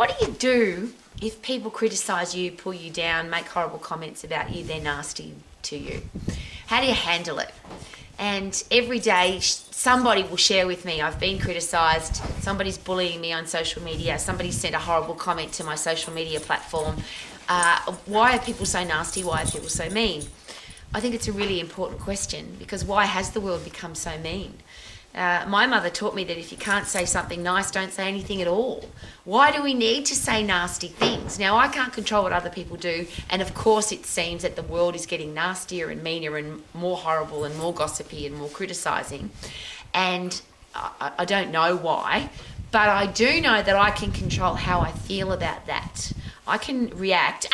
What do if people criticise you, pull you down, make horrible comments about you, they're nasty to you? How do you handle it? And every day somebody will share with me, I've been criticised, somebody's bullying me on social media, somebody sent a horrible comment to my social media platform. Why are people so nasty? Why are people so mean? I think it's a really important question, because why has the world become so mean? My mother taught me that if you can't say something nice, don't say anything at all. Why do we need to say nasty things? Now, I can't control what other people do, and of course it seems that the world is getting nastier and meaner and more horrible and more gossipy and more criticising, and I don't know why, but I do know that I can control how I feel about that. I can react,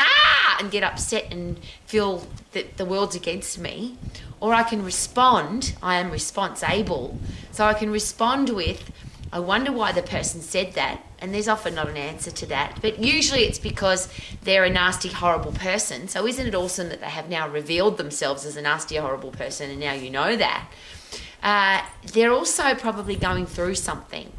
and get upset and feel that the world's against me, or I can respond. I am response-able. So I can respond with, I wonder why the person said that, and there's often not an answer to that, but usually it's because they're a nasty, horrible person. So isn't it awesome that they have now revealed themselves as a nasty, horrible person, and now you know that? They're also probably going through something.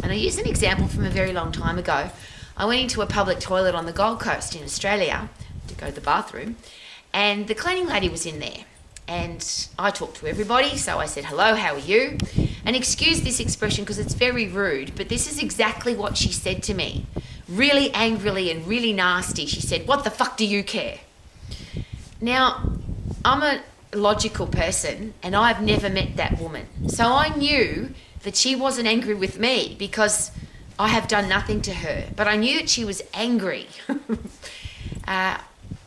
And I use an example from a very long time ago. I went into a public toilet on the Gold Coast in Australia to go to the bathroom, and the cleaning lady was in there. And I talked to everybody, so I said, hello, how are you? And excuse this expression because it's very rude, but this is exactly what she said to me. Really angrily and really nasty. She said, what the fuck do you care? Now, I'm a logical person, and I've never met that woman. So I knew that she wasn't angry with me because I have done nothing to her, but I knew that she was angry.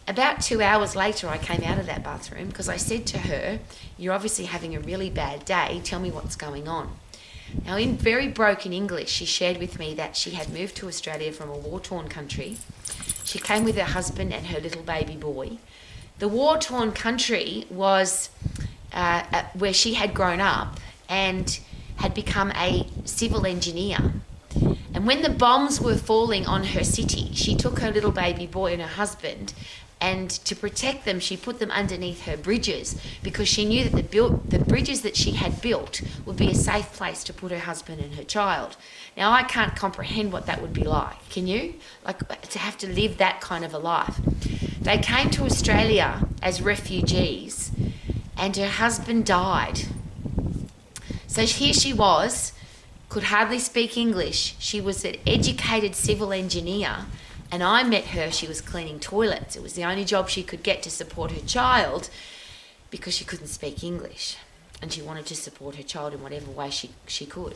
About 2 hours later, I came out of that bathroom because I said to her, you're obviously having a really bad day. Tell me what's going on. Now, in very broken English, she shared with me that she had moved to Australia from a war-torn country. She came with her husband and her little baby boy. The war-torn country was where she had grown up and had become a civil engineer. And when the bombs were falling on her city, she took her little baby boy and her husband, and to protect them, she put them underneath her bridges because she knew that the bridges that she had built would be a safe place to put her husband and her child. Now, I can't comprehend what that would be like. Can you? Like, to have to live that kind of a life. They came to Australia as refugees, and her husband died. So here she was, could hardly speak English. She was an educated civil engineer, and I met her, she was cleaning toilets. It was the only job she could get to support her child because she couldn't speak English, and she wanted to support her child in whatever way she could.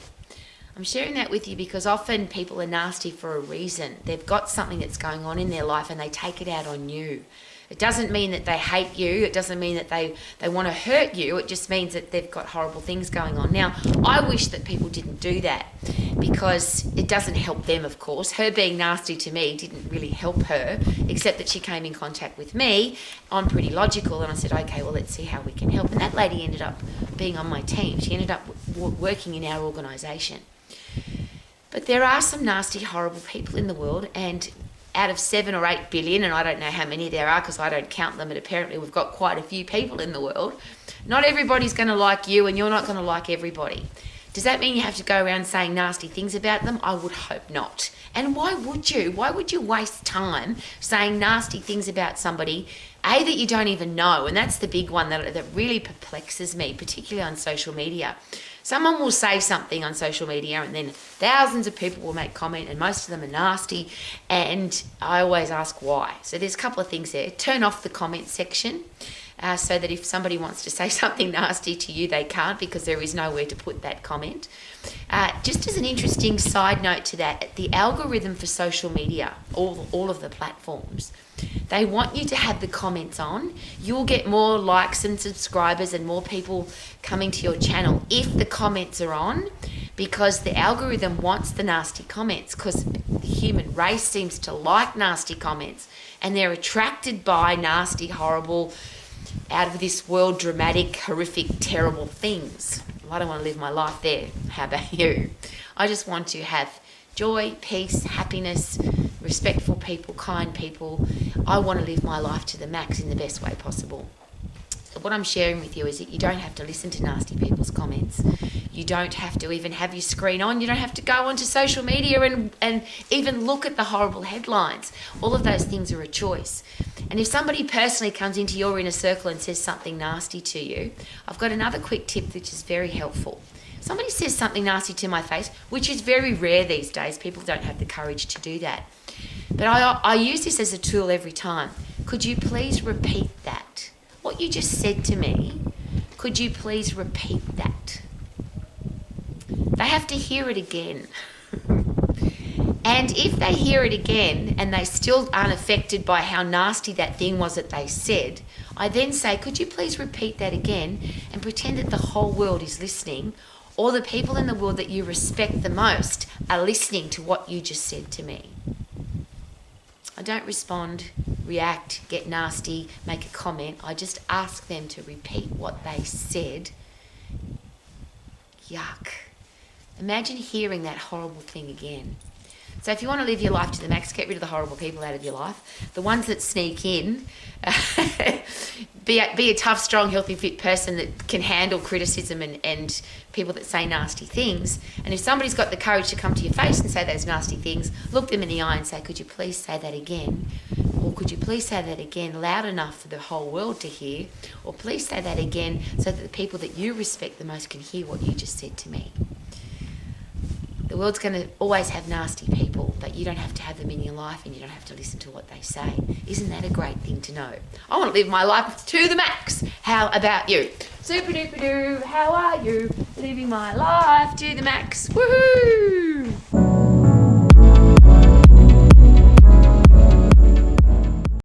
I'm sharing that with you because often people are nasty for a reason. They've got something that's going on in their life and they take it out on you. It doesn't mean that they hate you. It doesn't mean that they want to hurt you. It just means that they've got horrible things going on. Now, I wish that people didn't do that because it doesn't help them, of course. Her being nasty to me didn't really help her, except that she came in contact with me. I'm pretty logical, and I said, okay, well, let's see how we can help. And that lady ended up being on my team. She ended up working in our organisation. But there are some nasty, horrible people in the world, and out of 7 or 8 billion, and I don't know how many there are because I don't count them, but apparently we've got quite a few people in the world. Not everybody's going to like you, and you're not going to like everybody. Does that mean you have to go around saying nasty things about them? I would hope not. And why would you? Why would you waste time saying nasty things about somebody, A, that you don't even know? And that's the big one that really perplexes me, particularly on social media. Someone will say something on social media and then thousands of people will make comment, and most of them are nasty, and I always ask why. So there's a couple of things there. Turn off the comment section so that if somebody wants to say something nasty to you, they can't because there is nowhere to put that comment. Just as an interesting side note to that, the algorithm for social media, all of the platforms, they want you to have the comments on. You'll get more likes and subscribers and more people coming to your channel if the comments are on, because the algorithm wants the nasty comments, because the human race seems to like nasty comments and they're attracted by nasty, horrible, out of this world, dramatic, horrific, terrible things. I don't want to live my life there. How about you? I just want to have joy, peace, happiness, respectful people, kind people. I want to live my life to the max in the best way possible. So what I'm sharing with you is that you don't have to listen to nasty people's comments, You don't have to even have your screen on. You don't have to go onto social media and even look at the horrible headlines. All of those things are a choice. And if somebody personally comes into your inner circle and says something nasty to you, I've got another quick tip which is very helpful. Somebody says something nasty to my face, which is very rare these days. People don't have the courage to do that. But I use this as a tool every time. Could you please repeat that? What you just said to me, could you please repeat that? They have to hear it again. And if they hear it again and they still aren't affected by how nasty that thing was that they said, I then say, could you please repeat that again and pretend that the whole world is listening, or the people in the world that you respect the most are listening to what you just said to me. I don't respond, react, get nasty, make a comment. I just ask them to repeat what they said. Yuck. Imagine hearing that horrible thing again. So if you want to live your life to the max, get rid of the horrible people out of your life. The ones that sneak in, be a tough, strong, healthy, fit person that can handle criticism and people that say nasty things. And if somebody's got the courage to come to your face and say those nasty things, look them in the eye and say, could you please say that again? Or could you please say that again loud enough for the whole world to hear? Or please say that again so that the people that you respect the most can hear what you just said to me. The world's going to always have nasty people, but you don't have to have them in your life and you don't have to listen to what they say. Isn't that a great thing to know? I want to live my life to the max. How about you? Super duper doo, how are you? Living my life to the max. Woohoo!